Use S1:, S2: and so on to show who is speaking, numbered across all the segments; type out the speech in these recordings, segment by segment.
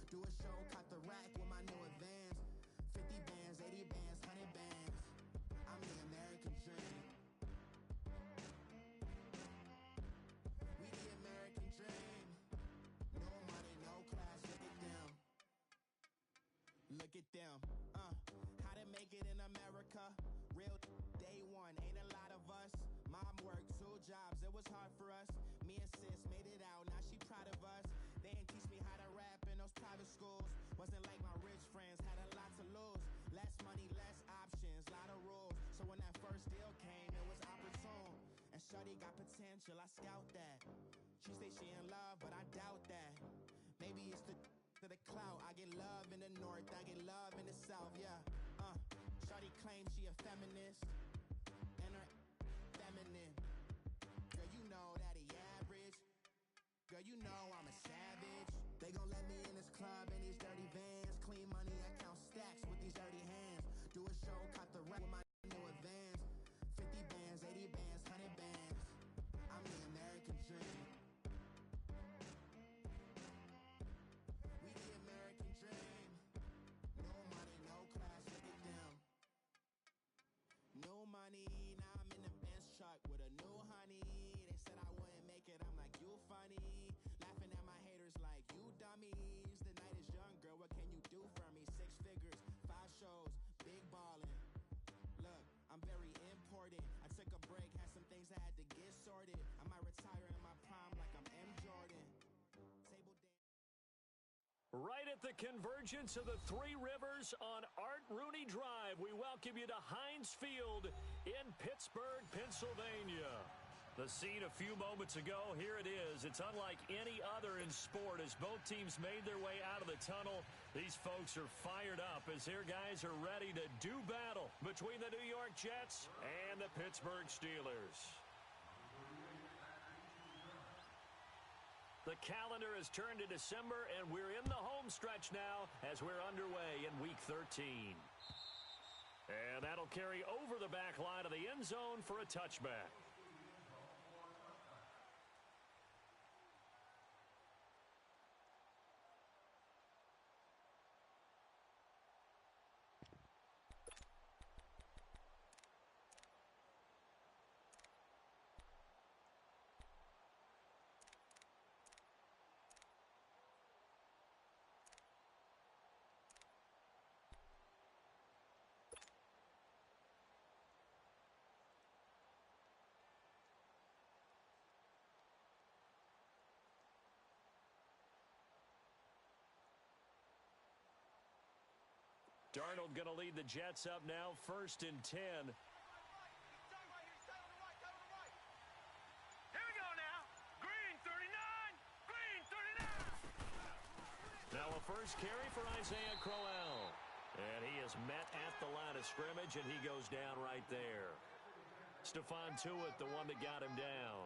S1: Do a show, caught the rack with my new advance. 50 bands, 80 bands, 100 bands. I'm the American dream. We the American dream. No money, no class, look at them. Look at them. How to make it in America? Real day one, ain't a lot of us. Mom worked 2 jobs, it was hard for us. Me and sis made it out, now she proud of us. They didn't teach me how to rap in those private schools. Wasn't like my rich friends, had a lot to lose. Less money, less options, lot of rules. So when that first deal came, it was opportune. And shorty got potential, I scout that. She say she in love, but I doubt that. Maybe it's to the clout. I get love in the north, I get love in the south, yeah. Shorty claims she a feminist, and her feminine. Girl, you know that he average. Girl, you know I'm a savage. They gon' let me in this club in these dirty vans. Clean money, I count stacks with these dirty hands. Do a show, caught the rack with my new advance. 50 bands, 80 bands, 100 bands. I'm the American dream. We the American dream. No money, no class, look at them. No money, now I'm in the Benz truck with a new honey. They said I wouldn't make it, I'm like, you funny. Laughing at my haters like, you dummies. The night is young, girl, what can you do for me? 6 figures, 5 shows, big ballin'. Look, I'm very important. I took a break, had some things I had to get sorted. I might retire in my prime like I'm M. Jordan. Table dance.
S2: Right at the convergence of the Three Rivers on Art Rooney Drive, we welcome you to Heinz Field in Pittsburgh, Pennsylvania. The scene a few moments ago, here it is. It's unlike any other in sport as both teams made their way out of the tunnel. These folks are fired up as their guys are ready to do battle between the New York Jets and the Pittsburgh Steelers. The calendar has turned to December, and we're in the home stretch now as we're underway in Week 13. And that'll carry over the back line of the end zone for a touchback. Darnold going to lead the Jets up now, 1st and 10.
S3: Here we go now. Green 39. Green 39.
S2: Now a first carry for Isaiah Crowell. And he is met at the line of scrimmage, and he goes down right there. Stephon Tuitt, the one that got him down.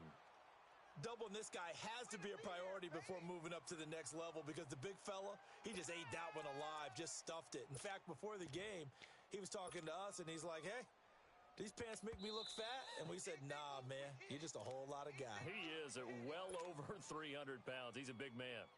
S4: Doubling this guy has to be a priority before moving up to the next level because the big fella, he just ate that one alive, just stuffed it. In fact, before the game, he was talking to us, and he's like, hey, these pants make me look fat? And we said, nah, man, you're just a whole lot of guy.
S2: He is at well over 300 pounds. He's a big man.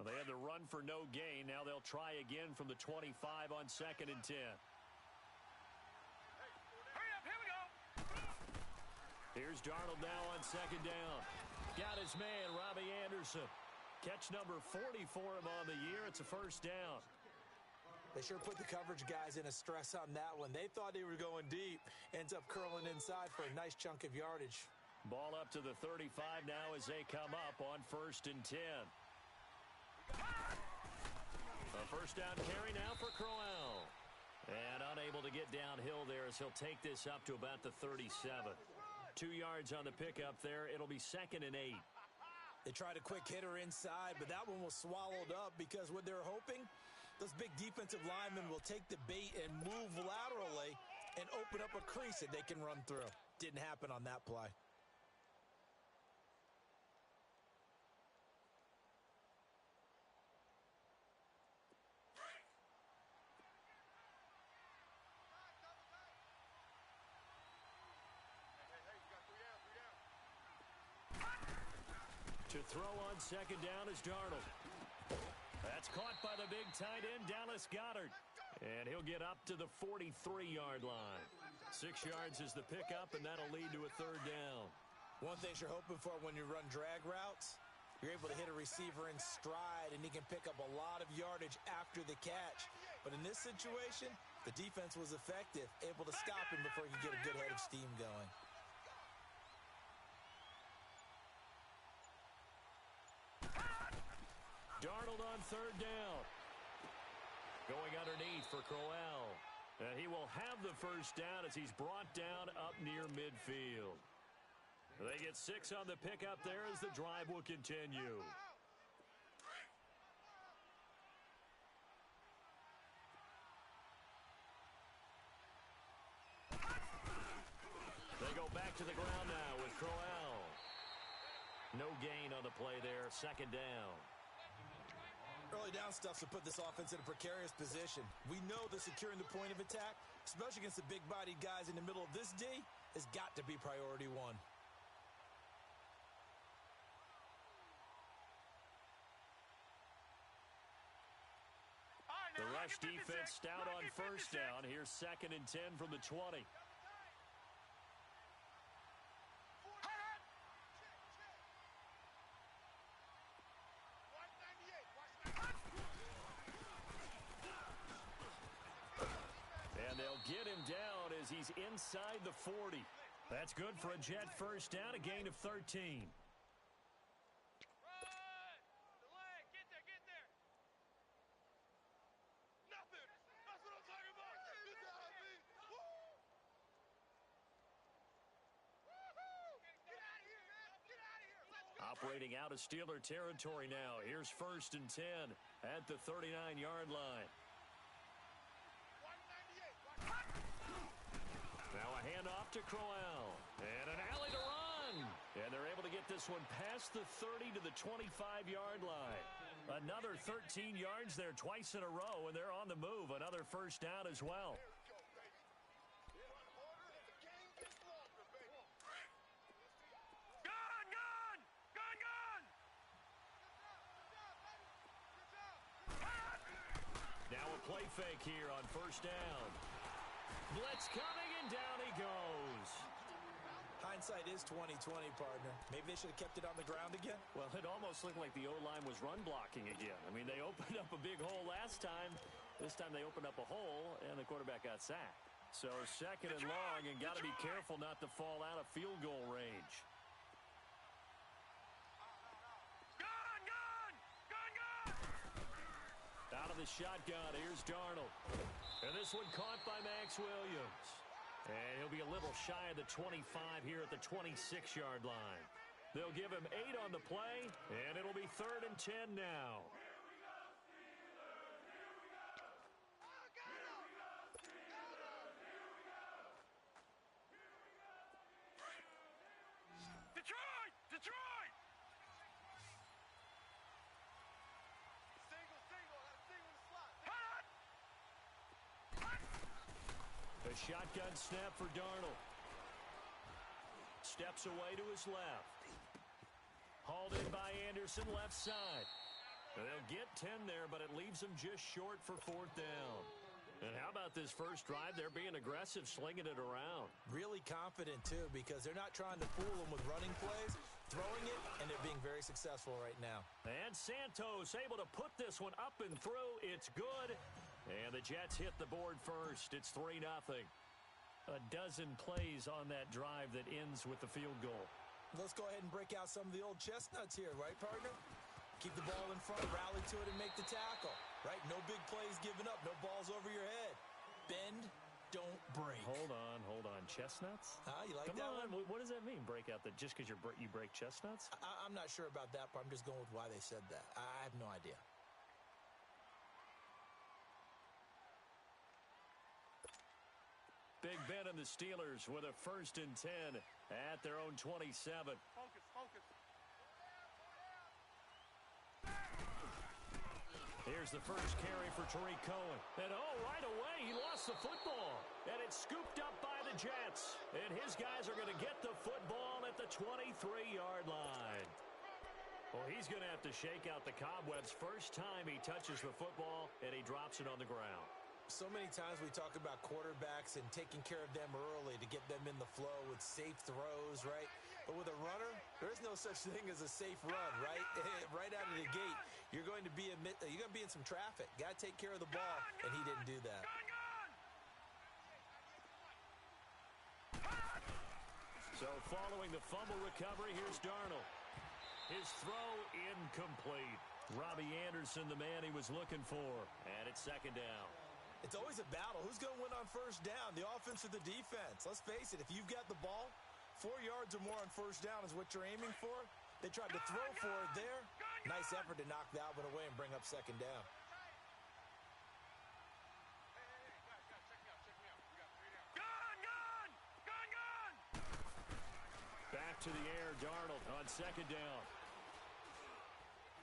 S2: They had the run for no gain. Now they'll try again from the 25 on 2nd and 10.
S3: Hurry up, here we go.
S2: Here's Darnold now on 2nd down. Got his man, Robbie Anderson. Catch number 40 for him on the year. It's a first down.
S4: They sure put the coverage guys in a stress on that one. They thought they were going deep. Ends up curling inside for a nice chunk of yardage.
S2: Ball up to the 35 now as they come up on 1st and 10. A first down carry now for Crowell. And unable to get downhill there as he'll take this up to about the 37. 2 yards on the pickup there. It'll be 2nd and 8.
S4: They tried a quick hitter inside, but that one was swallowed up because what they're hoping, those big defensive linemen will take the bait and move laterally and open up a crease that they can run through. Didn't happen on that play.
S2: To throw on second down is Darnold. That's caught by the big tight end, Dallas Goedert. And he'll get up to the 43-yard line. 6 yards is the pickup, and that'll lead to a third down.
S4: One thing you're hoping for when you run drag routes, you're able to hit a receiver in stride, and he can pick up a lot of yardage after the catch. But in this situation, the defense was effective, able to stop him before he could get a good head of steam going.
S2: Darnold on third down. Going underneath for Crowell. And he will have the first down as he's brought down up near midfield. They get 6 on the pickup there as the drive will continue. They go back to the ground now with Crowell. No gain on the play there, second down.
S4: Early down stuff to put this offense in a precarious position. We know that securing the point of attack, especially against the big-bodied guys in the middle of this D, has got to be priority one.
S2: The rush defense stout on first down. Here's 2nd and 10 from the 20. And they'll get him down as he's inside the 40. That's good for a Jet first down, a gain of 13. Operating out of Steeler territory now. Here's 1st and 10 at the 39-yard line. Now a handoff to Crowell. And an alley to run. And they're able to get this one past the 30 to the 25-yard line. Another 13 yards there twice in a row, and they're on the move. Another first down as well. Play fake here on first down. Blitz coming, and down he goes.
S4: Hindsight is 20/20, partner. Maybe they should have kept it on the ground again.
S2: Well, it almost looked like the O-line was run blocking again. I mean, they opened up a big hole last time. This time they opened up a hole, and the quarterback got sacked. So 2nd and long, and got to be careful not to fall out of field goal range. Out of the shotgun, here's Darnold. And this one caught by Max Williams. And he'll be a little shy of the 25 here at the 26-yard line. They'll give him 8 on the play, and it'll be 3rd and 10 now.
S3: Detroit! Detroit!
S2: A shotgun snap for Darnold. Steps away to his left. Hauled in by Anderson, left side. They'll get 10 there, but it leaves them just short for 4th down. And how about this first drive? They're being aggressive, slinging it around.
S4: Really confident, too, because they're not trying to fool them with running plays, throwing it, and they're being very successful right now.
S2: And Santos able to put this one up and through. It's good. And the Jets hit the board first. It's 3-0. A dozen plays on that drive that ends with the field goal.
S4: Let's go ahead and break out some of the old chestnuts here, right, partner? Keep the ball in front, rally to it, and make the tackle, right? No big plays given up, no balls over your head. Bend, don't break.
S2: Hold on. Chestnuts?
S4: You like
S2: Come
S4: that
S2: on.
S4: one?
S2: What does that mean, break out? That just because you break chestnuts?
S4: I'm not sure about that, but I'm just going with why they said that. I have no idea.
S2: Big Ben and the Steelers with a 1st and 10 at their own 27.
S3: Focus.
S2: Here's the first carry for Tariq Cohen. And right away, he lost the football. And it's scooped up by the Jets. And his guys are going to get the football at the 23-yard line. Well, he's going to have to shake out the cobwebs first time he touches the football, and he drops it on the ground.
S4: So many times we talk about quarterbacks and taking care of them early to get them in the flow with safe throws, right? But with a runner, there is no such thing as a safe run, right? Right out of the gate, you're going to be in some traffic. Got to take care of the ball, and he didn't do that.
S2: So following the fumble recovery, here's Darnold. His throw incomplete. Robbie Anderson, the man he was looking for. And it's second down.
S4: It's always a battle. Who's going to win on first down, the offense or the defense? Let's face it, if you've got the ball, 4 yards or more on first down is what you're aiming for. They tried to throw for it there. Nice effort to knock that one away and bring up second down.
S2: Back to the air, Darnold on second down.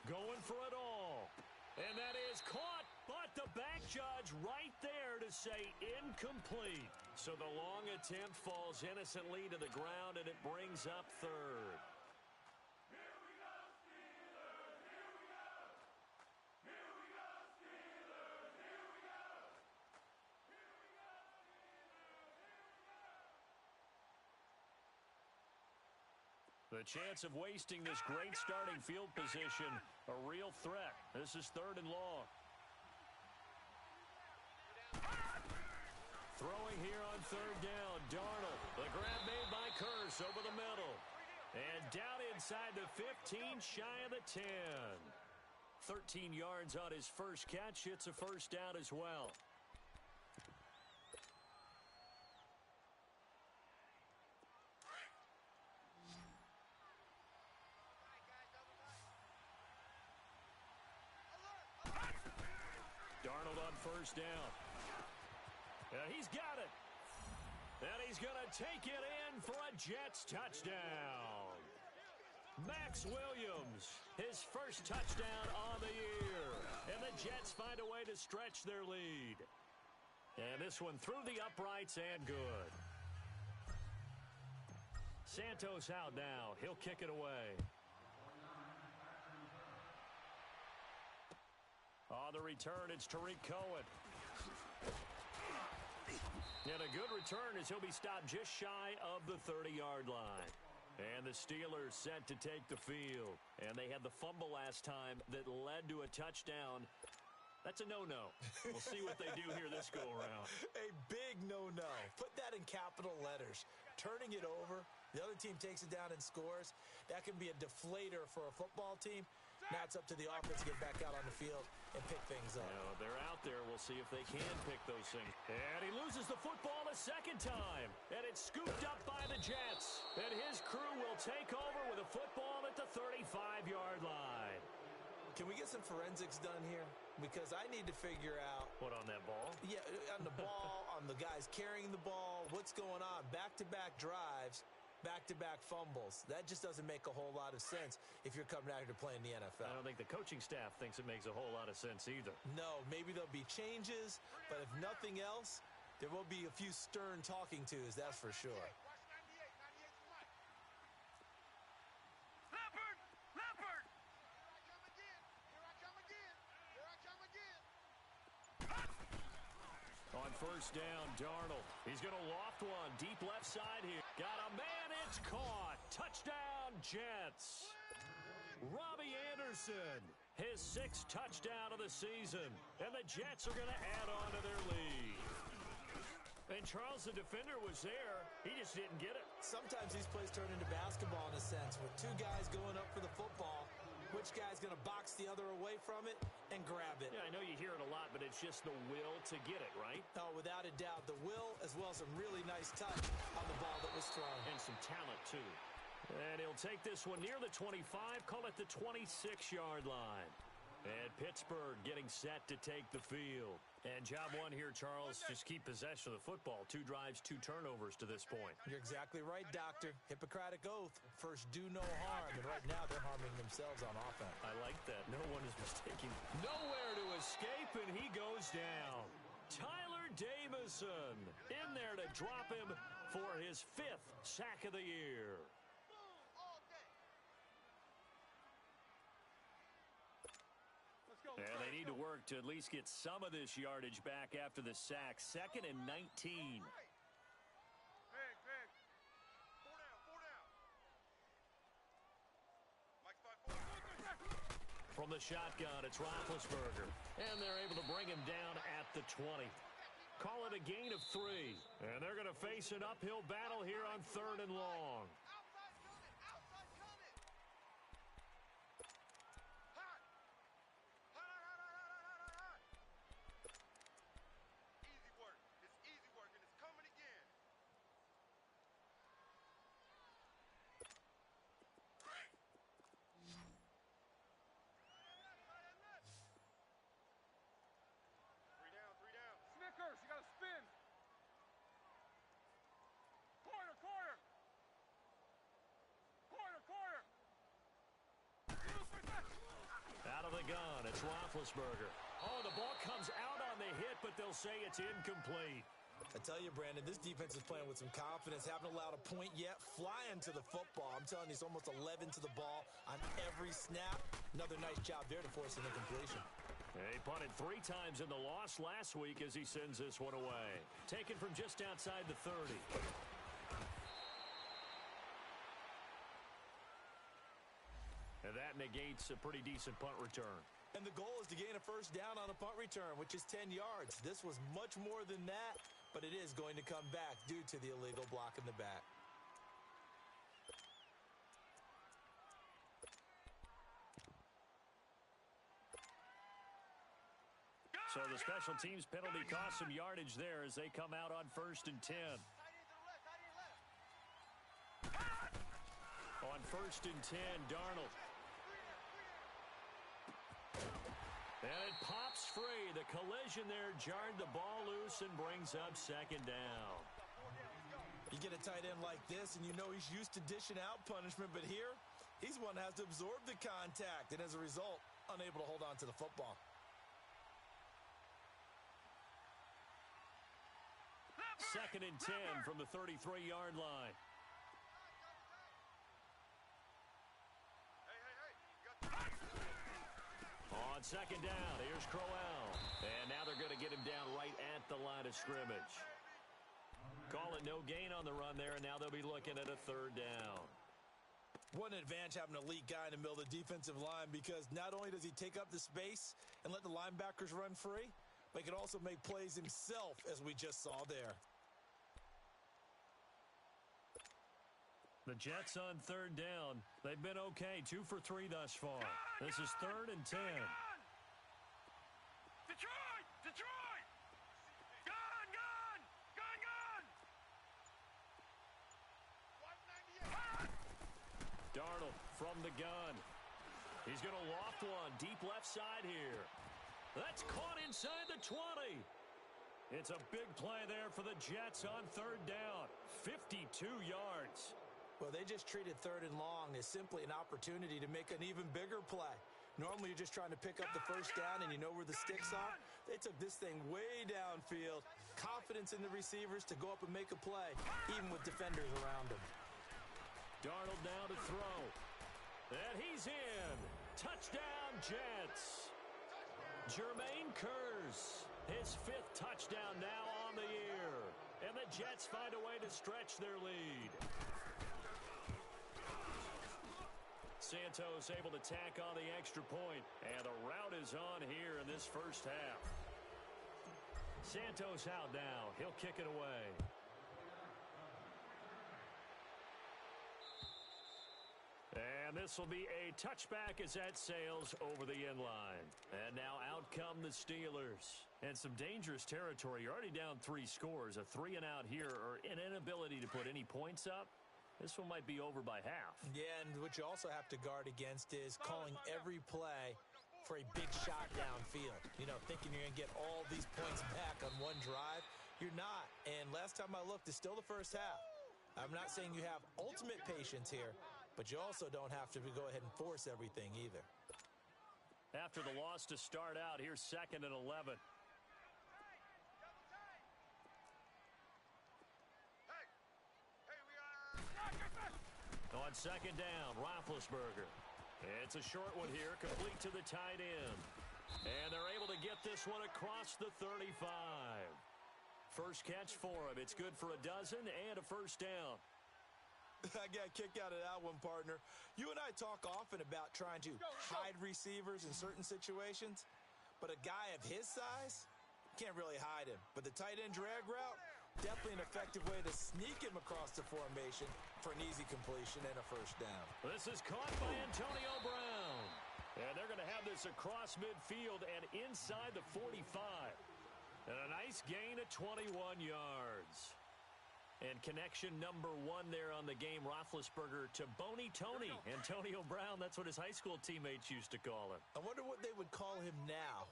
S2: Going for it all. And that is caught, but the back judge right there to say incomplete. So the long attempt falls innocently to the ground, and it brings up third. The chance of wasting this great starting field position, a real threat. This is third and long. Throwing here on third down, Darnold. The grab made by Curse over the middle. And down inside the 15, shy of the 10. 13 yards on his first catch. It's a first down as well. Darnold on first down. And he's got it. And he's going to take it in for a Jets touchdown. Max Williams, his first touchdown on the year. And the Jets find a way to stretch their lead. And this one through the uprights and good. Santos out now. He'll kick it away. On the return, it's Tariq Cohen. And a good return as he'll be stopped just shy of the 30-yard line. And the Steelers set to take the field. And they had the fumble last time that led to a touchdown. That's a no-no. We'll see what they do here this go-around.
S4: A big no-no. Put that in capital letters. Turning it over, the other team takes it down and scores. That can be a deflator for a football team. Now it's up to the offense to get back out on the field and pick things up.
S2: They're out there. We'll see if they can pick those things. And he loses the football a second time. And it's scooped up by the Jets. And his crew will take over with a football at the 35-yard line.
S4: Can we get some forensics done here? Because I need to figure out...
S2: What, on that ball?
S4: Yeah, on the ball, on the guys carrying the ball. What's going on? Back-to-back drives. Back-to-back fumbles. That just doesn't make a whole lot of sense if you're coming out here to play in the NFL.
S2: I don't think the coaching staff thinks it makes a whole lot of sense either.
S4: No, maybe there'll be changes, but if nothing else, there will be a few stern talking tos, that's for sure.
S3: Leopard! Leopard!
S2: On first down, Darnold. He's going to loft one. Deep left side here. Got a man. It's caught. Touchdown, Jets. Robbie Anderson, his 6th touchdown of the season. And the Jets are going to add on to their lead. And Charles, the defender, was there. He just didn't get it.
S4: Sometimes these plays turn into basketball in a sense, with two guys going up for the football. Which guy's going to box the other away from it and grab it?
S2: Yeah, I know you hear it a lot, but it's just the will to get it, right?
S4: Oh, without a doubt. The will, as well as some really nice touch on the ball that was thrown.
S2: And some talent, too. And he'll take this one near the 25, call it the 26-yard line. And Pittsburgh getting set to take the field. And job one here, Charles, just keep possession of the football. 2 drives, 2 turnovers to this point.
S4: You're exactly right, Doctor. Hippocratic oath. First, do no harm. And right now, they're harming themselves on offense.
S2: I like that. No one is mistaking. Nowhere to escape, and he goes down. Tyler Davison in there to drop him for his 5th sack of the year. And they need to work to at least get some of this yardage back after the sack. 2nd and 19.
S3: Big. 4 down. Mike's 5-4.
S2: From the shotgun, it's Roethlisberger. And they're able to bring him down at the 20. Call it a gain of 3. And they're going to face an uphill battle here on 3rd and long.
S3: You got to spin. Corner.
S2: Out of the gun, it's Roethlisberger. Oh, the ball comes out on the hit, but they'll say it's incomplete.
S4: I tell you, Brandon, this defense is playing with some confidence. Haven't allowed a point yet. Flying to the football. I'm telling you, it's almost 11 to the ball on every snap. Another nice job there to force an incompletion.
S2: He punted 3 times in the loss last week as he sends this one away. Taken from just outside the 30. And that negates a pretty decent punt return.
S4: And the goal is to gain a first down on a punt return, which is 10 yards. This was much more than that, but it is going to come back due to the illegal block in the back.
S2: So the special teams penalty cost some yardage there as they come out on 1st and 10. On 1st and 10, Darnold. And it pops free. The collision there jarred the ball loose and brings up 2nd down.
S4: You get a tight end like this, and you know he's used to dishing out punishment, but here, he's one that has to absorb the contact, and as a result, unable to hold on to the football.
S2: Second and 10 from the 33-yard line. On 2nd down, here's Crowell. And now they're going to get him down right at the line of scrimmage. Call it no gain on the run there, and now they'll be looking at a 3rd down.
S4: What an advantage having an elite guy in the middle of the defensive line, because not only does he take up the space and let the linebackers run free, but he can also make plays himself, as we just saw there.
S2: The Jets on 3rd down. They've been okay, 2 for 3 thus far. This is 3rd and 10.
S3: Detroit! Gun!
S2: Darnold from the gun. He's going to loft one deep left side here. That's caught inside the 20. It's a big play there for the Jets on 3rd down. 52 yards.
S4: Well, they just treated 3rd and long as simply an opportunity to make an even bigger play. Normally, you're just trying to pick up the first down and you know where the sticks are. They took this thing way downfield. Confidence in the receivers to go up and make a play, even with defenders around them.
S2: Darnold now to throw. And he's in. Touchdown, Jets. Jermaine Kearse, his 5th touchdown now on the year. And the Jets find a way to stretch their lead. Santos able to tack on the extra point, and the route is on here in this first half. Santos out now. He'll kick it away. And this will be a touchback as that sails over the end line. And now out come the Steelers. And some dangerous territory. You're already down 3 scores. A 3 and out here, or an inability to put any points up. This one might be over by half.
S4: Yeah, and what you also have to guard against is calling every play for a big shot downfield. You know, thinking you're going to get all these points back on one drive. You're not. And last time I looked, it's still the first half. I'm not saying you have ultimate patience here, but you also don't have to go ahead and force everything either.
S2: After the loss to start out, here's 2nd and 11. On 2nd down, Roethlisberger. It's a short one here, complete to the tight end. And they're able to get this one across the 35. First catch for him. It's good for a dozen and a first down.
S4: I got a kick out of that one, partner. You and I talk often about trying to hide receivers in certain situations, but a guy of his size can't really hide him. But the tight end drag route, definitely an effective way to sneak him across the formation for an easy completion and a first down.
S2: This is caught by Antonio Brown. And they're going to have this across midfield and inside the 45. And a nice gain of 21 yards. And connection number one there on the game, Roethlisberger to Boney Tony. Antonio Brown, that's what his high school teammates used to call him.
S4: I wonder what they would call him now.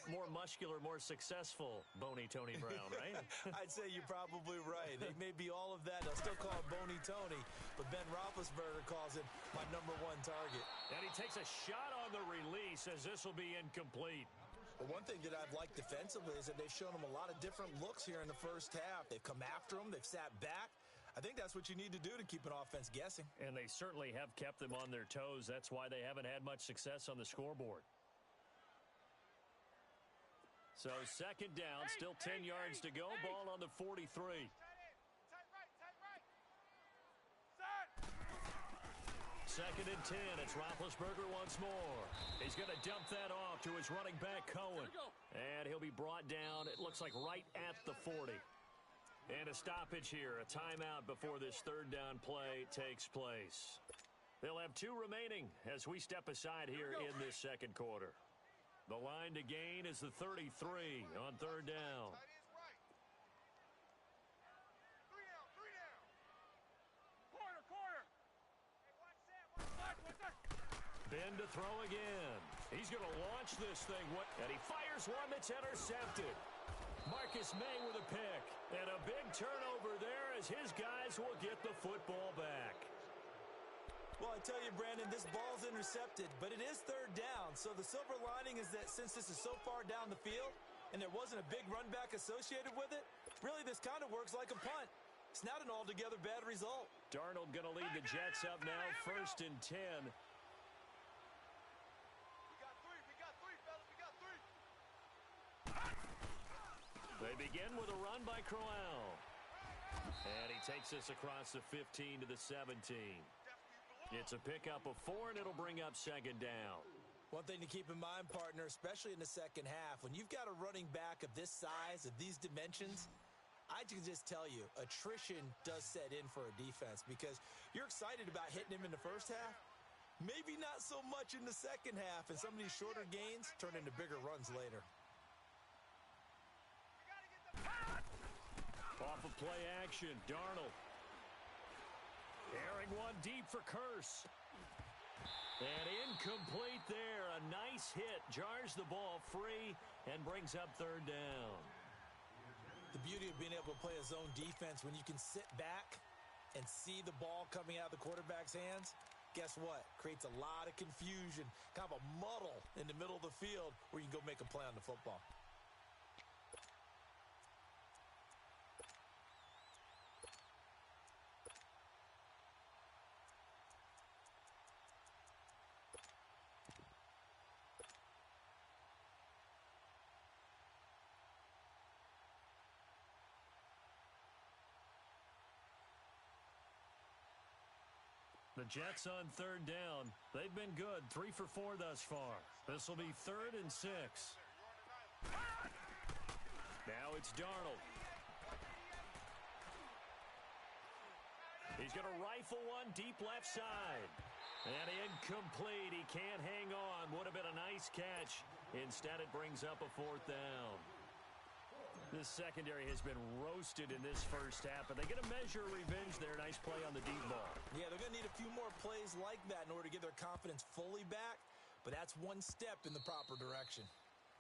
S2: More muscular, more successful Boney Tony Brown, right?
S4: I'd say you're probably right. They may be all of that. They'll still call him Boney Tony, but Ben Roethlisberger calls him my number one target.
S2: And he takes a shot on the release as this will be incomplete.
S4: But one thing that I've liked defensively is that they've shown him a lot of different looks here in the first half. They've come after him. They've sat back. I think that's what you need to do to keep an offense guessing.
S2: And they certainly have kept them on their toes. That's why they haven't had much success on the scoreboard. So second down, still 10 yards to go. Ball on the 43. Second and 10. It's Roethlisberger once more. He's going to dump that off to his running back, Cohen. And he'll be brought down, it looks like right at the 40. And a stoppage here, a timeout before this third down play takes place. They'll have 2 remaining as we step aside here in this second quarter. The line to gain is the 33 on third down. Ben to throw again. He's going to launch this thing. And he fires one that's intercepted. Marcus May with a pick. And a big turnover there as his guys will get the football back.
S4: Well, I tell you, Brandon, this ball's intercepted, but it is third down. So the silver lining is that since this is so far down the field and there wasn't a big run back associated with it, really this kind of works like a punt. It's not an altogether bad result.
S2: Darnold going to lead the Jets up now, first and 10. They begin with a run by Crowell. And he takes this across the 15 to the 17. It's a pickup of 4, and it'll bring up second down.
S4: One thing to keep in mind, partner, especially in the second half, when you've got a running back of this size, of these dimensions, I can just tell you, attrition does set in for a defense because you're excited about hitting him in the first half. Maybe not so much in the second half, and some of these shorter gains turn into bigger runs later.
S2: Off of play action, Darnold. Airing one deep for Curse. And incomplete there. A nice hit. Jars the ball free and brings up third down.
S4: The beauty of being able to play a zone defense when you can sit back and see the ball coming out of the quarterback's hands, guess what? Creates a lot of confusion, kind of a muddle in the middle of the field where you can go make a play on the football.
S2: The Jets on third down. They've been good. 3 for 4 thus far. This will be 3rd and 6. Now it's Darnold. He's going to rifle one deep left side. And incomplete. He can't hang on. Would have been a nice catch. Instead, it brings up a 4th down. This secondary has been roasted in this first half, but they get a measure of revenge there. Nice play on the deep ball.
S4: Yeah, they're going to need a few more plays like that in order to get their confidence fully back, but that's one step in the proper direction.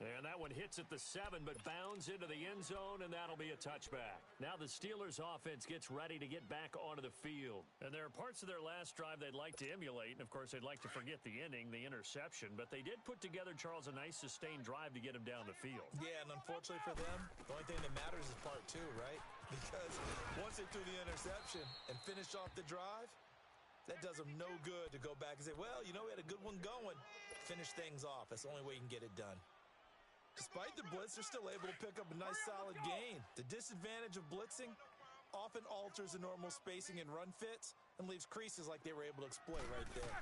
S2: And that one hits at the 7, but bounds into the end zone, and that'll be a touchback. Now the Steelers' offense gets ready to get back onto the field. And there are parts of their last drive they'd like to emulate, and of course they'd like to forget the ending, the interception, but they did put together, Charles, a nice sustained drive to get him down the field.
S4: Yeah, and unfortunately for them, the only thing that matters is part 2, right? Because once they threw the interception and finished off the drive, that does them no good to go back and say, well, you know, we had a good one going. Finish things off. That's the only way you can get it done. Despite the blitz, they're still able to pick up a nice solid gain. The disadvantage of blitzing often alters the normal spacing and run fits and leaves creases like they were able to exploit right there.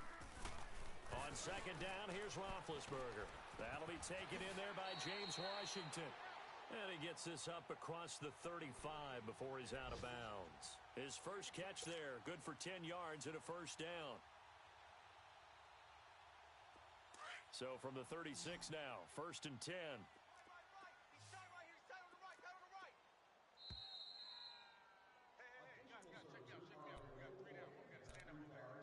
S2: On second down, here's Roethlisberger. That'll be taken in there by James Washington. And he gets this up across the 35 before he's out of bounds. His first catch there, good for 10 yards and a first down. So from the 36 now, 1st and 10.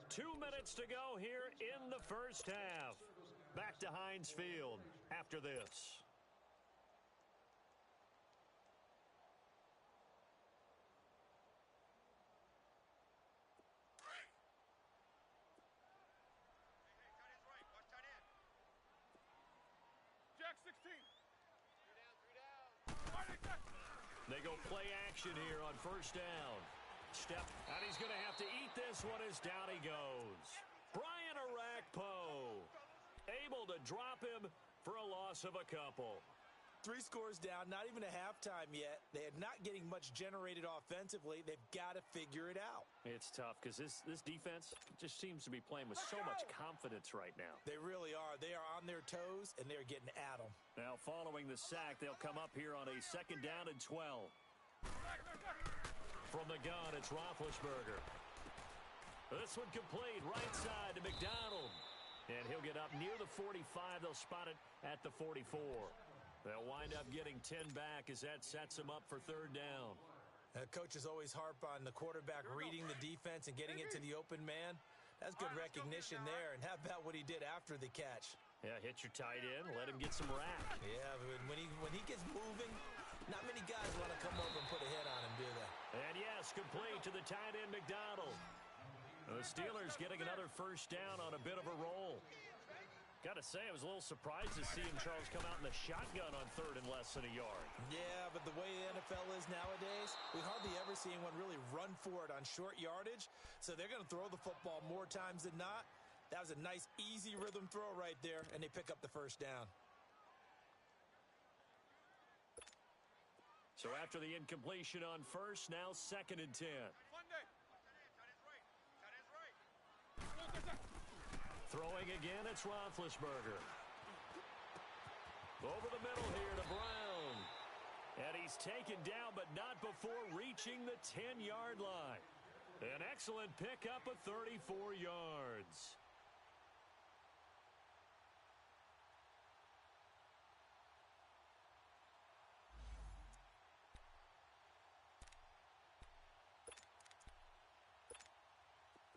S2: 2 minutes to go here in the first half. Back to Heinz Field after this.
S3: Jack 16.
S2: They go play action here on first down. Step, and he's going to have to eat this one as down he goes. Brian Arakpo able to drop him for a loss of a couple.
S4: 3 scores down, not even a halftime yet. They are not getting much generated offensively. They've got to figure it out.
S2: It's tough because this defense just seems to be playing with so much confidence right now.
S4: They really are. They are on their toes, and they're getting at them.
S2: Now, following the sack, they'll come up here on a 2nd down and 12. From the gun, it's Roethlisberger. This one complete, right side to McDonald. And he'll get up near the 45. They'll spot it at the 44. They'll wind up getting 10 back as that sets them up for 3rd down.
S4: Coaches always harp on the quarterback reading the defense and getting it to the open man. That's good recognition there. And how about what he did after the catch?
S2: Yeah, hit your tight end, let him get some rack.
S4: Yeah, when he gets moving, not many guys want to come over and put a hit on him, do they?
S2: And yes, complete to the tight end, McDonald. The Steelers getting another first down on a bit of a roll. Got to say, I was a little surprised to see him, Charles, come out in the shotgun on 3rd and less than a yard.
S4: Yeah, but the way the NFL is nowadays, we hardly ever see anyone really run for it on short yardage. So they're going to throw the football more times than not. That was a nice, easy rhythm throw right there, and they pick up the first down.
S2: So after the incompletion on first, now 2nd and 10. Throwing again, it's Roethlisberger. Over the middle here to Brown. And he's taken down, but not before reaching the 10-yard line. An excellent pickup of 34 yards.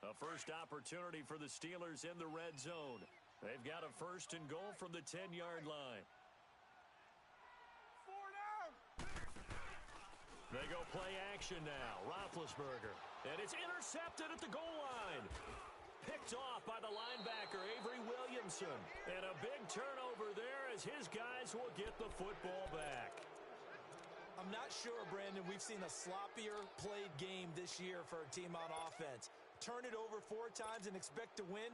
S2: A first opportunity for the Steelers in the red zone. They've got a 1st and goal from the 10-yard line.
S3: 4 down.
S2: They go play action now. Roethlisberger. And it's intercepted at the goal line. Picked off by the linebacker, Avery Williamson. And a big turnover there as his guys will get the football back.
S4: I'm not sure, Brandon, we've seen a sloppier played game this year for a team on offense. Turn it over 4 times and expect to win?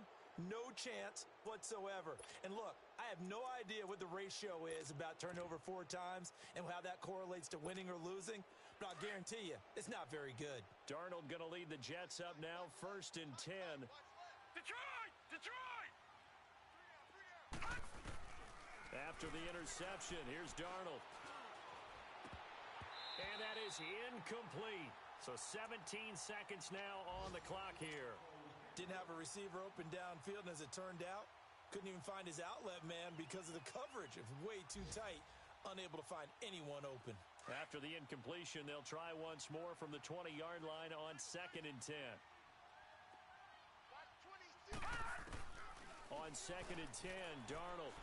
S4: No chance whatsoever. And look, I have no idea what the ratio is about turnover 4 times and how that correlates to winning or losing, but I'll guarantee you, it's not very good.
S2: Darnold going to lead the Jets up now, 1st and 10.
S3: Detroit! Detroit!
S2: After the interception, here's Darnold. And that is incomplete. So 17 seconds now on the clock here.
S4: Didn't have a receiver open downfield, and as it turned out, couldn't even find his outlet man because of the coverage. It was way too tight, unable to find anyone open.
S2: After the incompletion, they'll try once more from the 20-yard line on 2nd and 10. On 2nd and 10, Darnold.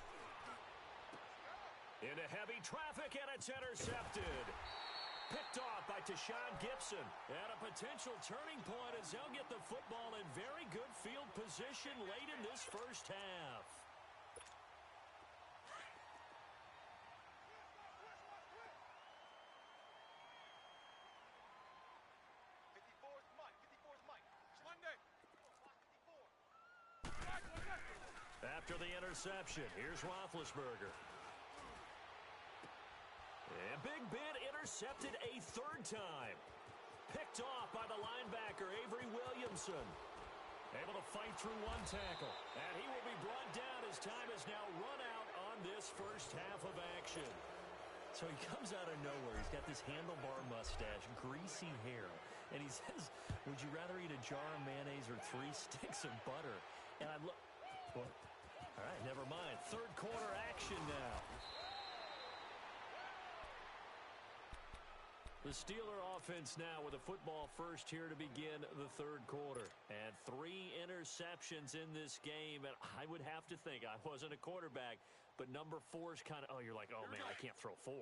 S2: Into heavy traffic, and it's intercepted. Picked off by Tashawn Gibson. And a potential turning point as they'll get the football in very good field position late in this first half. after the interception. Here's Roethlisberger. And Big Ben intercepted a third time. Picked off by the linebacker, Avery Williamson. Able to fight through one tackle. And he will be brought down as time has now run out on this first half of action. So he comes out of nowhere. He's got this handlebar mustache, greasy hair. And he says, would you rather eat a jar of mayonnaise or 3 sticks of butter? And I look, well, all right, never mind. Third quarter action now. The Steeler offense now with a football first here to begin the third quarter. And 3 interceptions in this game. And I would have to think, I wasn't a quarterback, but number 4 is kind of, oh, you're like, oh, man, I can't throw 4.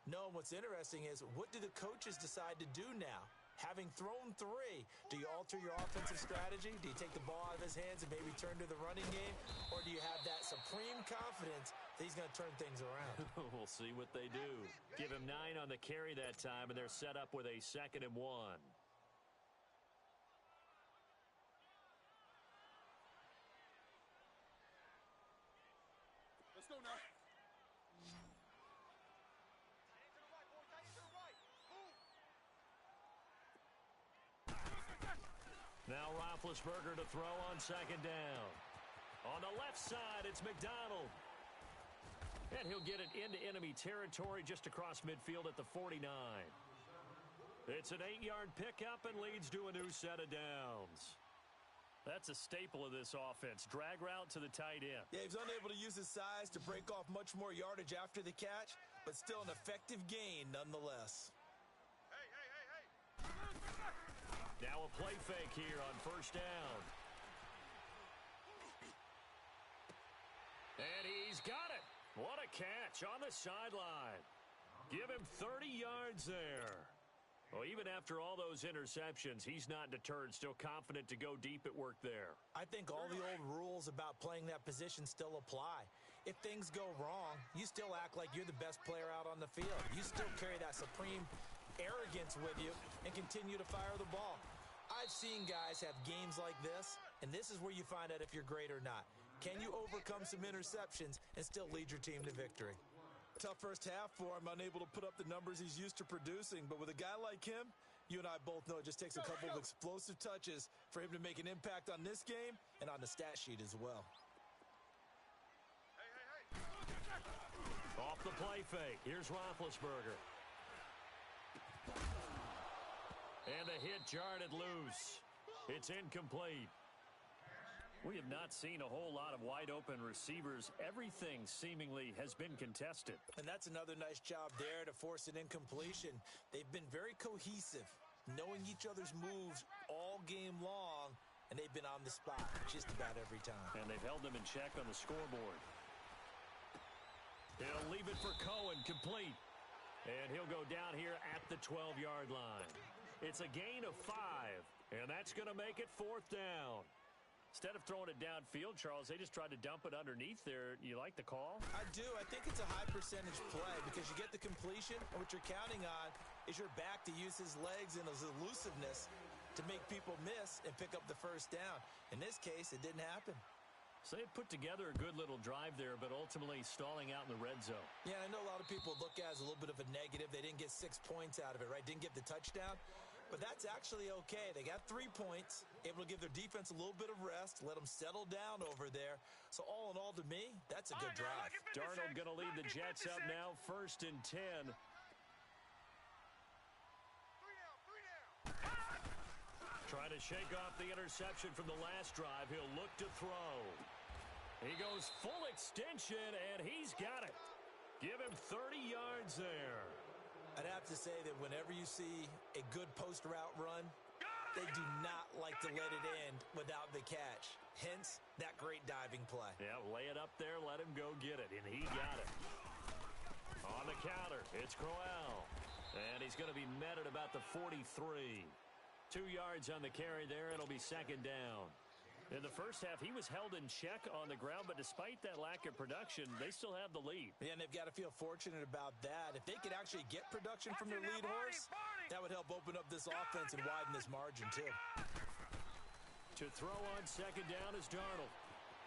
S4: No, what's interesting is what do the coaches decide to do now? Having thrown 3, do you alter your offensive strategy? Do you take the ball out of his hands and maybe turn to the running game? Or do you have that supreme confidence that he's going to turn things around?
S2: We'll see what they do. Give him 9 on the carry that time, and they're set up with a 2nd and 1.
S3: Let's go now.
S2: Now Roethlisberger to throw on 2nd down. On the left side, it's McDonald. And he'll get it into enemy territory just across midfield at the 49. It's an 8-yard pickup and leads to a new set of downs. That's a staple of this offense. Drag route to the tight end.
S4: Yeah, he's unable to use his size to break off much more yardage after the catch, but still an effective gain nonetheless.
S2: Now a play fake here on 1st down. And he's got it. What a catch on the sideline. Give him 30 yards there. Well, even after all those interceptions, he's not deterred, still confident to go deep at work there.
S4: I think all the old rules about playing that position still apply. If things go wrong, you still act like you're the best player out on the field. You still carry that supreme arrogance with you and continue to fire the ball. I've seen guys have games like this, and this is where you find out if you're great or not. Can you overcome some interceptions and still lead your team to victory? Tough first half for him, unable to put up the numbers he's used to producing. But with a guy like him, you and I both know it just takes a couple of explosive touches for him to make an impact on this game and on the stat sheet as well.
S2: Off the play fake. Here's Roethlisberger. And the hit jarred it loose. It's incomplete. We have not seen a whole lot of wide-open receivers. Everything seemingly has been contested.
S4: And that's another nice job there to force an incompletion. They've been very cohesive, knowing each other's moves all game long, and they've been on the spot just about every time.
S2: And they've held them in check on the scoreboard. He'll leave it for Cohen, complete. And he'll go down here at the 12-yard line. It's a gain of 5, and that's going to make it 4th down. Instead of throwing it downfield, Charles, they just tried to dump it underneath there. You like the call?
S4: I do. I think it's a high percentage play because you get the completion, and what you're counting on is your back to use his legs and his elusiveness to make people miss and pick up the first down. In this case, it didn't happen.
S2: So they put together a good little drive there, but ultimately stalling out in the red zone.
S4: Yeah, I know a lot of people look at it as a little bit of a negative. They didn't get 6 points out of it, right? Didn't get the touchdown. But that's actually okay. They got 3 points, able to give their defense a little bit of rest, let them settle down over there. So all in all, to me, that's a good drive.
S2: Darnold going to lead the Jets up now, 1st and 10. Trying to shake off the interception from the last drive. He'll look to throw. He goes full extension, and he's got it. Give him 30 yards there.
S4: I'd have to say that whenever you see a good post route run, they do not like to let it end without the catch. Hence, that great diving play.
S2: Yeah, lay it up there, let him go get it, and he got it. On the counter, it's Crowell. And he's going to be met at about the 43. 2 yards on the carry there. It'll be 2nd down. In the first half, he was held in check on the ground, but despite that lack of production, they still have the lead.
S4: Yeah, and they've got to feel fortunate about that. If they could actually get production from their lead horse, that would help open up this offense and widen this margin, too.
S2: To throw on 2nd down is Darnold.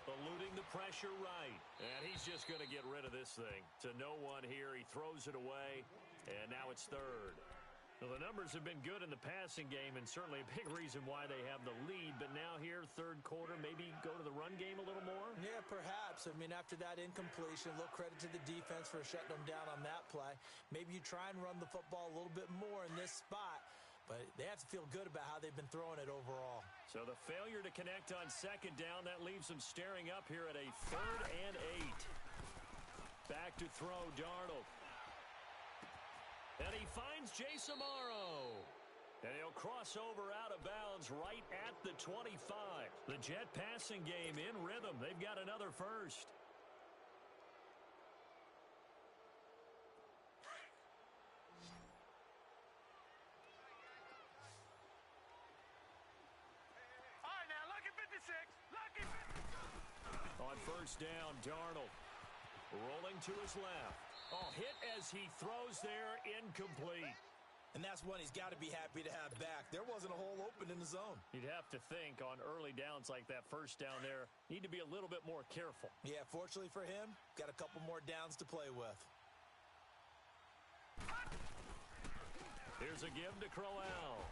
S2: eluding the pressure right. And he's just going to get rid of this thing. To no one here. He throws it away, and now it's third. Well, the numbers have been good in the passing game, and certainly a big reason why they have the lead. But now here, third quarter, maybe go to the run game a little more?
S4: Yeah, perhaps. I mean, after that incompletion, a little credit to the defense for shutting them down on that play. Maybe you try and run the football a little bit more in this spot, but they have to feel good about how they've been throwing it overall.
S2: So the failure to connect on second down, that leaves them staring up here at a 3rd and 8. Back to throw, Darnold. And he finds Jace Amaro. And he'll cross over out of bounds right at the 25. The Jet passing game in rhythm. They've got another first.
S3: All right, now, lucky 56. Lucky 56.
S2: On first down, Darnold rolling to his left. Oh, hit as he throws there, incomplete.
S4: And that's one he's got to be happy to have back. There wasn't a hole open in the zone.
S2: You'd have to think on early downs like that first down there, need to be a little bit more careful.
S4: Yeah, fortunately for him, got a couple more downs to play with.
S2: Here's a give to Crowell.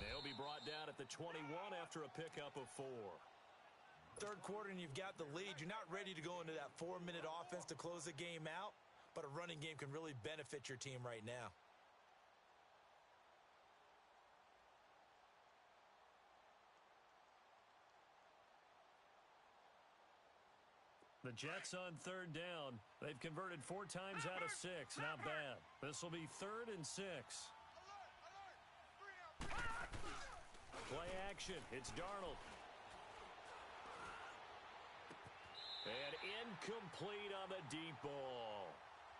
S2: They'll be brought down at the 21 after a pickup of 4.
S4: Third quarter and you've got the lead. You're not ready to go into that 4-minute offense to close the game out, but a running game can really benefit your team right now.
S2: The Jets on third down. They've converted 4 times out of 6. Not bad. This will be 3rd and 6. Play action. It's Darnold. And incomplete on the deep ball.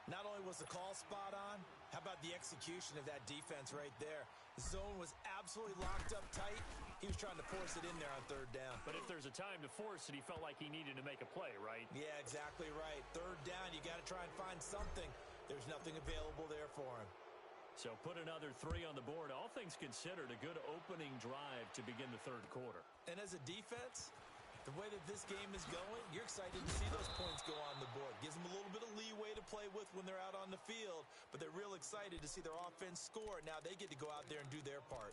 S4: Not only was the call spot on, how about the execution of that defense right there? The zone was absolutely locked up tight. He was trying to force it in there on third down.
S2: But if there's a time to force it, he felt like he needed to make a play, right?
S4: Yeah, exactly right. Third down, you got to try and find something. There's nothing available there for him.
S2: So put another 3 on the board. All things considered, a good opening drive to begin the third quarter.
S4: And as a defense, the way that this game is going, you're excited to see those points go on the board. Gives them a little bit of leeway to play with when they're out on the field, but they're real excited to see their offense score. Now they get to go out there and do their part.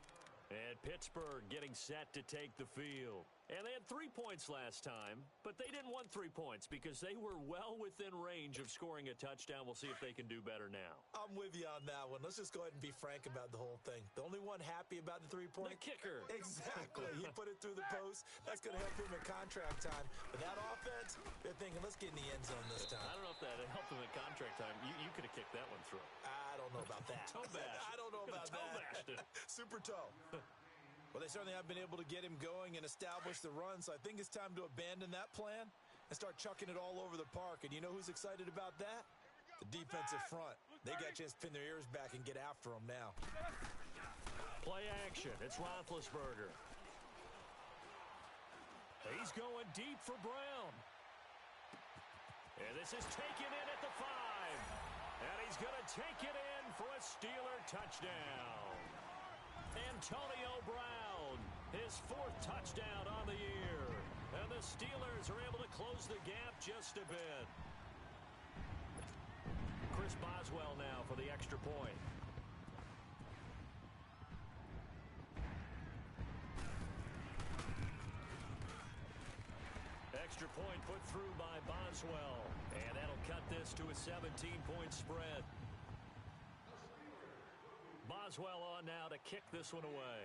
S2: And Pittsburgh getting set to take the field. And they had 3 points last time, but they didn't want 3 points because they were well within range of scoring a touchdown. We'll see if they can do better now.
S4: I'm with you on that one. Let's just go ahead and be frank about the whole thing. The only one happy about the 3-point?
S2: The kicker.
S4: Exactly. He put it through the post. That's going to help him in contract time. But that offense, they're thinking, let's get in the end zone this time.
S2: I don't know if that helped him in contract time. You could have kicked that one through.
S4: I don't know about that.
S2: Toe bash.
S4: I don't know about
S2: toe
S4: that.
S2: Bashed it.
S4: Super toe. Well, they certainly have been able to get him going and establish the run, so I think it's time to abandon that plan and start chucking it all over the park. And you know who's excited about that? The defensive front. They got a chance to pin their ears back and get after him now.
S2: Play action. It's Roethlisberger. He's going deep for Brown. And this is taken in at the 5. And he's going to take it in for a Steeler touchdown. Antonio Brown, his 4th touchdown on the year. And the Steelers are able to close the gap just a bit. Chris Boswell now for the extra point. Extra point put through by Boswell. And that'll cut this to a 17-point spread. Boswell on now to kick this one away.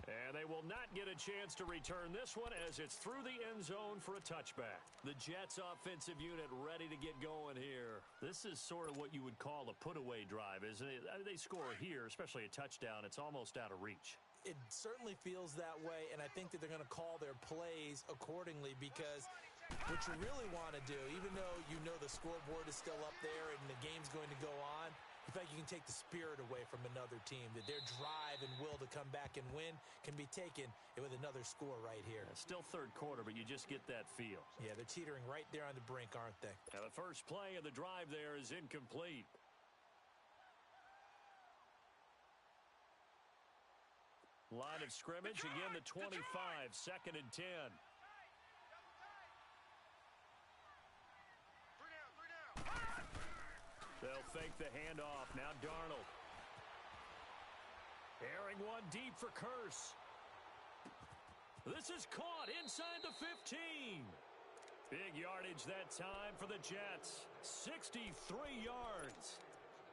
S2: And they will not get a chance to return this one as it's through the end zone for a touchback. The Jets offensive unit ready to get going here. This is sort of what you would call a put-away drive, isn't it? I mean, they score here, especially a touchdown. It's almost out of reach.
S4: It certainly feels that way, and I think that they're going to call their plays accordingly because what you really want to do, even though you know the scoreboard is still up there and the game's going to go on, in fact, you can take the spirit away from another team, that their drive and will to come back and win can be taken with another score right here.
S2: Still third quarter, but you just get that feel.
S4: Yeah, they're teetering right there on the brink, aren't they?
S2: Now the first play of the drive there is incomplete. Line of scrimmage, again the 25, 2nd and 10. They'll fake the handoff. Now Darnold. Airing one deep for Curse. This is caught inside the 15. Big yardage that time for the Jets. 63 yards.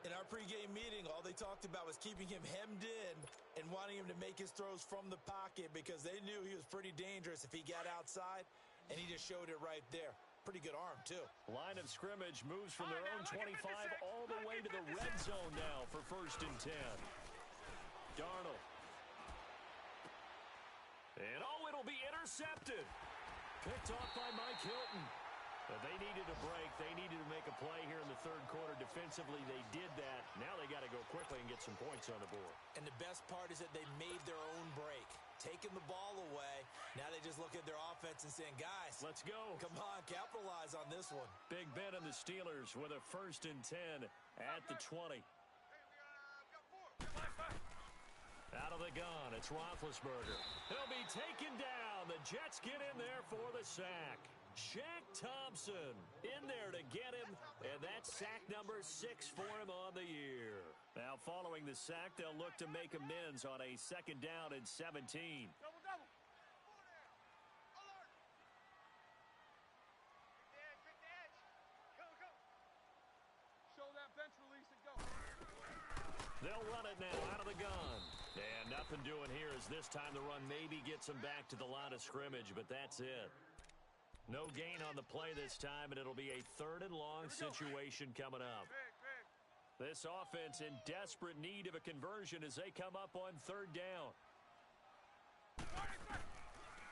S4: In our pregame meeting, all they talked about was keeping him hemmed in and wanting him to make his throws from the pocket because they knew he was pretty dangerous if he got outside, and he just showed it right there. Pretty good arm, too.
S2: Line of scrimmage moves from their own 25 all the way to the red zone now for 1st and 10. Darnold. And, it'll be intercepted. Picked off by Mike Hilton. But they needed a break. They needed to make a play here in the 3rd quarter. Defensively, they did that. Now they got to go quickly and get some points on the board.
S4: And the best part is that they made their own break. Taking the ball away. Now they just look at their offense and saying, guys,
S2: let's go.
S4: Come on, capitalize on this one.
S2: Big Ben and the Steelers with a 1st and 10 at the 20. Out of the gun, it's Roethlisberger. He'll be taken down. The Jets get in there for the sack. Shaq Thompson in there to get him, and that's sack number 6 for him on the year. Now, following the sack, they'll look to make amends on a 2nd down and 17.
S3: Double, double. Pick the edge. Go, go. Show that bench release and go.
S2: They'll run it now out of the gun. And nothing doing here as this time the run maybe gets them back to the line of scrimmage, but that's it. No gain on the play this time, and it'll be a 3rd and long situation coming up. This offense in desperate need of a conversion as they come up on 3rd down.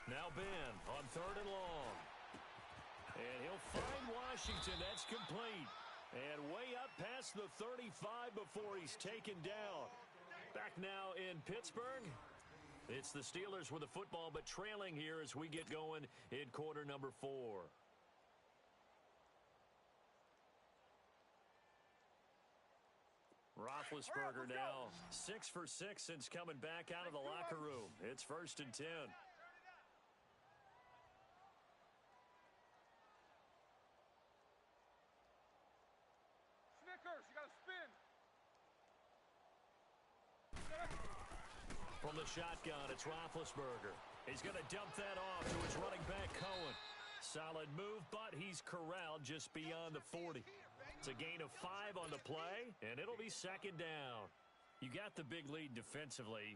S2: Now Ben on 3rd and long. And he'll find Washington. That's complete. And way up past the 35 before he's taken down. Back now in Pittsburgh. It's the Steelers with the football, but trailing here as we get going in quarter number 4. Roethlisberger now 6 for 6 since coming back out of the locker room. It's 1st and 10.
S3: Snickers, you got to spin.
S2: From the shotgun, it's Roethlisberger. He's going to dump that off to his running back, Cohen. Solid move, but he's corralled just beyond the 40. It's a gain of 5 on the play, and it'll be 2nd down. You got the big lead defensively,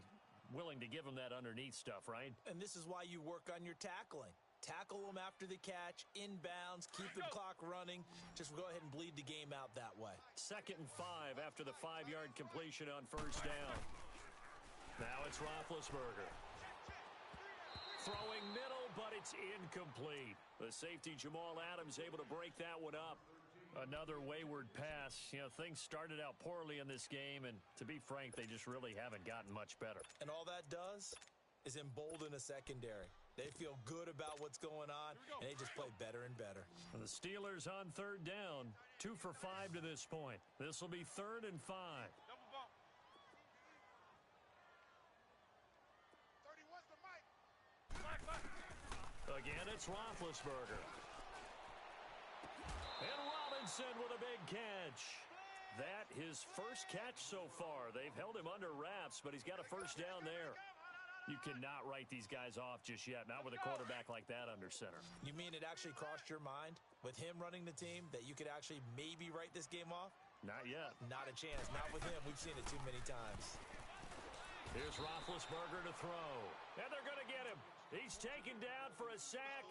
S2: willing to give him that underneath stuff, right?
S4: And this is why you work on your tackling. Tackle them after the catch, inbounds, keep the clock running. Just go ahead and bleed the game out that way.
S2: 2nd and 5 after the 5-yard completion on 1st down. Now it's Roethlisberger. Throwing middle, but it's incomplete. The safety, Jamal Adams, able to break that one up. Another wayward pass. You know, things started out poorly in this game, and to be frank, they just really haven't gotten much better.
S4: And all that does is embolden a secondary. They feel good about what's going on, and they just play better and better.
S2: And the Steelers on 3rd down, 2 for 5 to this point. This will be 3rd and 5.
S3: Double bump.
S2: Again, it's Roethlisberger. And Robinson with a big catch. That his first catch so far. They've held him under wraps, but he's got a 1st down there. You cannot write these guys off just yet, not with a quarterback like that under center.
S4: You mean it actually crossed your mind with him running the team that you could actually maybe write this game off?
S2: Not yet.
S4: Not a chance. Not with him. We've seen it too many times.
S2: Here's Roethlisberger to throw. And they're going to get him. He's taken down for a sack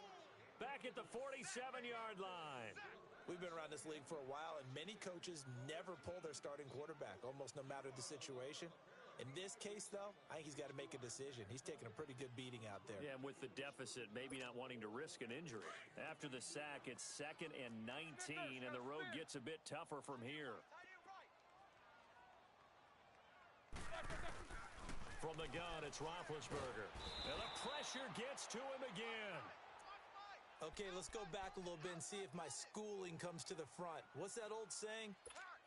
S2: back at the 47-yard line.
S4: We've been around this league for a while, and many coaches never pull their starting quarterback, almost no matter the situation. In this case, though, I think he's got to make a decision. He's taking a pretty good beating out there.
S2: Yeah, and with the deficit, maybe not wanting to risk an injury. After the sack, it's 2nd and 19, and the road gets a bit tougher from here. From the gun, it's Roethlisberger. And the pressure gets to him again.
S4: Okay, let's go back a little bit and see if my schooling comes to the front. What's that old saying?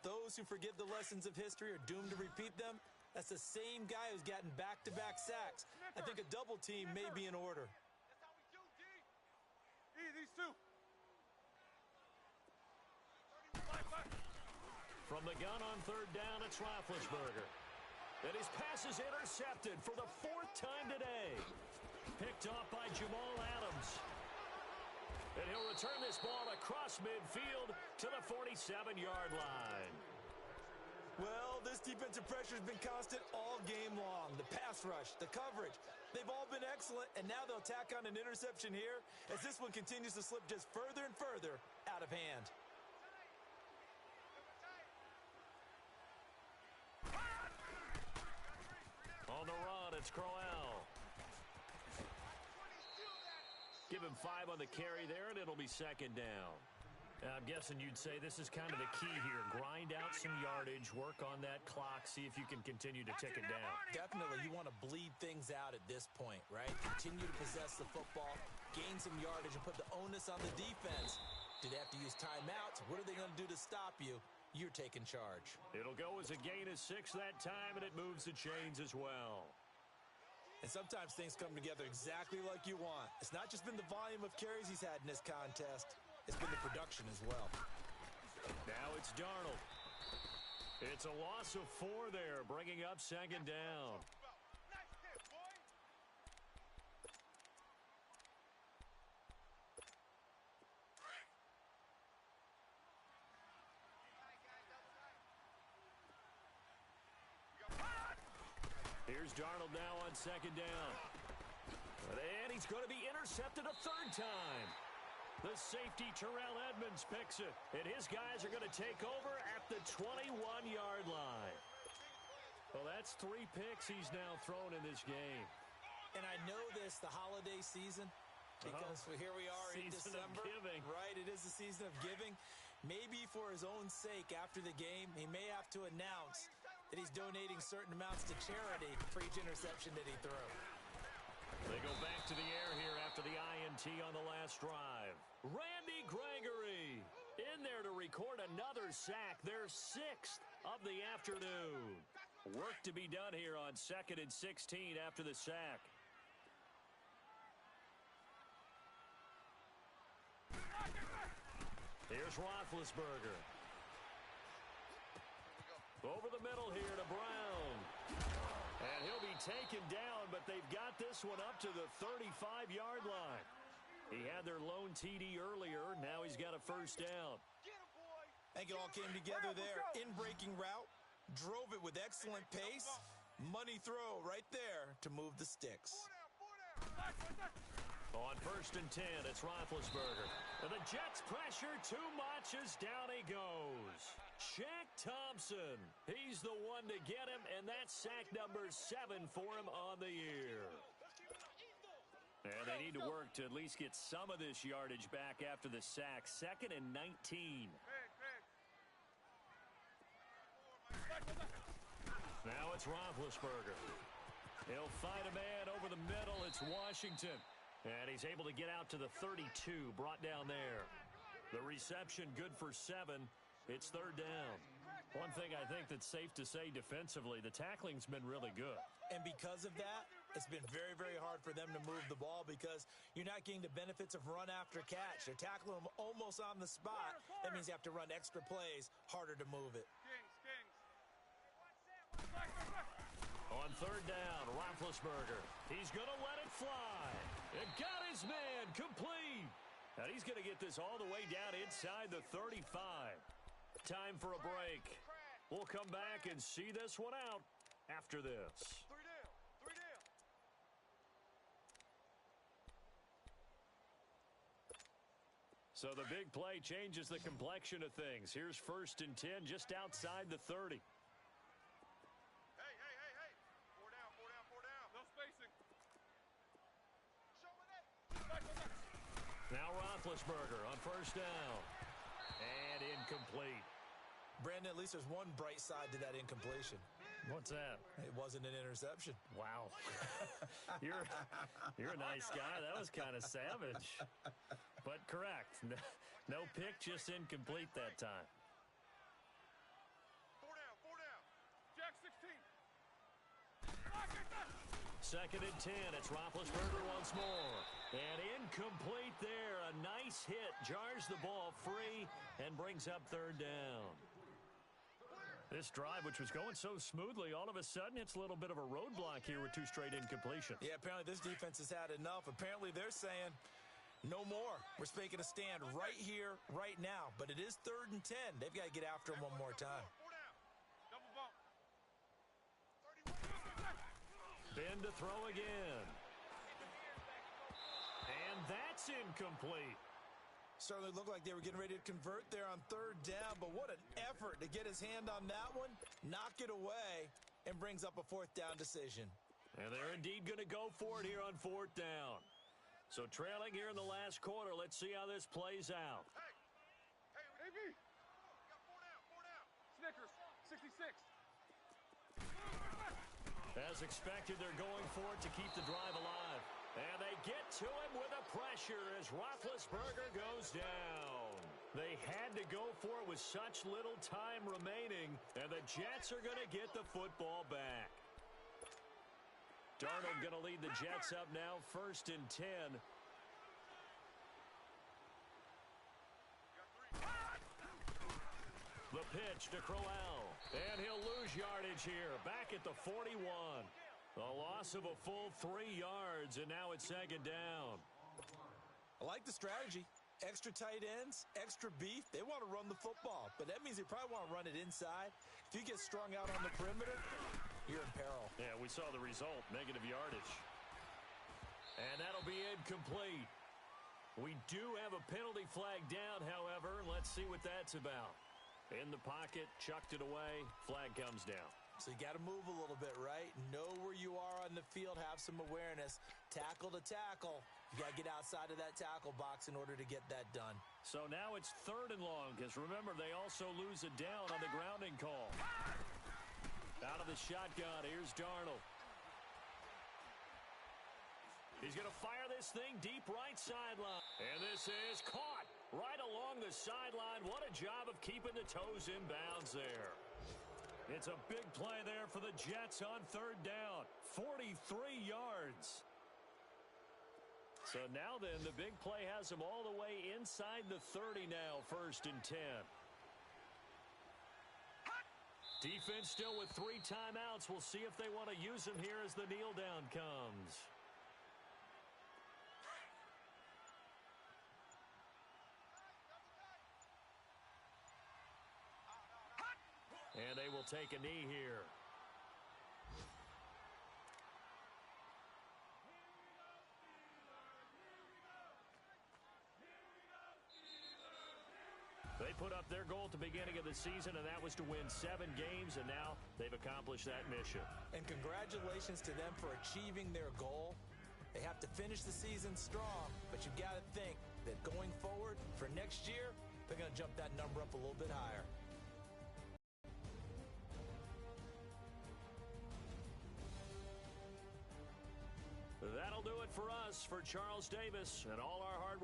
S4: Those who forget the lessons of history are doomed to repeat them. That's the same guy who's gotten back-to-back sacks. I think a double team may be in order.
S3: That's how we do, D. These two.
S2: From the gun on third down, it's Roethlisberger. And his pass is intercepted for the fourth time today. Picked off by Jamal Adams. And he'll return this ball across midfield to the 47-yard line.
S4: Well, this defensive pressure has been constant all game long. The pass rush, the coverage, they've all been excellent, and now they'll tack on an interception here as this one continues to slip just further and further out of hand.
S2: On the run, it's Crowell. Give him 5 on the carry there, and it'll be second down. I'm guessing you'd say this is kind of the key here. Grind out some yardage, work on that clock, see if you can continue to tick it down.
S4: Definitely, you want to bleed things out at this point, right? Continue to possess the football, gain some yardage, and put the onus on the defense. Do they have to use timeouts? What are they going to do to stop you? You're taking charge.
S2: It'll go as a gain of 6 that time, and it moves the chains as well.
S4: And sometimes things come together exactly like you want. It's not just been the volume of carries he's had in this contest. It's been the production as well.
S2: Now it's Darnold. It's a loss of 4 there, bringing up second down.
S3: Nice hit, boy.
S2: Here's Darnold now on second down. And he's going to be intercepted a third time. The safety, Terrell Edmonds, picks it. And his guys are going to take over at the 21-yard line. Well, that's 3 picks he's now thrown in this game.
S4: And I know this, the holiday season, because here we are in December.
S2: Season of giving.
S4: Right, it is the season of giving. Maybe for his own sake after the game, he may have to announce that he's donating certain amounts to charity for each interception that he threw.
S2: They go back to the air here after the INT on the last drive. Randy Gregory in there to record another sack, their 6th of the afternoon. Work to be done here on 2nd and 16 after the sack. Here's Roethlisberger. Over the middle here to Brown. And he'll be taken down, but they've got this one up to the 35-yard line. He had their lone TD earlier. Now he's got a first down.
S4: I think it all came together there. In-breaking route. Drove it with excellent pace. Money throw right there to move the sticks.
S2: On 1st and 10, it's Roethlisberger. And the Jets pressure too much as down he goes. Shaq Thompson, he's the one to get him, and that's sack number 7 for him on the year. And they need to work to at least get some of this yardage back after the sack. 2nd and 19. Now it's Roethlisberger. He'll find a man over the middle. It's Washington. And he's able to get out to the 32, brought down there. The reception good for 7. It's 3rd down. One thing I think that's safe to say defensively, the tackling's been really good.
S4: And because of that, it's been very, very hard for them to move the ball because you're not getting the benefits of run after catch. They're tackling them almost on the spot. That means you have to run extra plays, harder to move it.
S2: On 3rd down, Roethlisberger. He's going to let it fly. And got his man complete. And he's going to get this all the way down inside the 35. Time for a break. We'll come back and see this one out after this.
S3: 3 down. 3 down.
S2: So the big play changes the complexion of things. Here's 1st and 10 just outside the 30.
S3: Hey. 4 down. No spacing.
S2: Now Roethlisberger on 1st down. And incomplete.
S4: Brandon, at least there's one bright side to that incompletion.
S2: What's that?
S4: It wasn't an interception.
S2: Wow. You're a nice guy. That was kind of savage. But correct. No pick, just incomplete that time.
S3: 4 down. Jack 16.
S2: 2nd and 10. It's Roethlisberger once more. And incomplete there. A nice hit. Jars the ball free and brings up 3rd down. This drive, which was going so smoothly, all of a sudden it's a little bit of a roadblock here with 2 straight incompletions.
S4: Yeah, apparently this defense has had enough. Apparently they're saying, no more. We're making a stand right here, right now. But it is 3rd and 10. They've got to get after him one more time.
S2: Ben to throw again. And that's incomplete.
S4: Certainly looked like they were getting ready to convert there on 3rd down, but what an effort to get his hand on that one, knock it away, and brings up a 4th down decision.
S2: And they're indeed going to go for it here on 4th down. So trailing here in the last quarter, let's see how this plays out.
S3: Hey, AB! Got 4 down. Snickers, 66.
S2: As expected, they're going for it to keep the drive alive. And they get to him with a pressure as Roethlisberger goes down. They had to go for it with such little time remaining, and the Jets are going to get the football back. Darnold going to lead the Jets up now, 1st and 10. The pitch to Crowell, and he'll lose yardage here, back at the 41. A loss of a full 3 yards, and now it's 2nd down.
S4: I like the strategy. Extra tight ends, extra beef. They want to run the football, but that means they probably want to run it inside. If you get strung out on the perimeter, you're in peril.
S2: Yeah, we saw the result, negative yardage. And that'll be incomplete. We do have a penalty flag down, however. Let's see what that's about. In the pocket, chucked it away, flag comes down.
S4: So you got to move a little bit, right? Know where you are on the field, have some awareness. Tackle to tackle. You got to get outside of that tackle box in order to get that done.
S2: So now it's 3rd and long, because remember, they also lose it down on the grounding call. Out of the shotgun, here's Darnold. He's going to fire this thing deep right sideline. And this is caught right along the sideline. What a job of keeping the toes in bounds there. It's a big play there for the Jets on 3rd down. 43 yards. So now then, the big play has them all the way inside the 30 now, 1st and 10. Defense still with 3 timeouts. We'll see if they want to use them here as the kneel down comes. And they will take a knee here. They put up their goal at the beginning of the season, and that was to win 7 games, and now they've accomplished that mission.
S4: And congratulations to them for achieving their goal. They have to finish the season strong, but you've got to think that going forward for next year, they're going to jump that number up a little bit higher.
S2: That'll do it for us. For Charles Davis and all our hard work.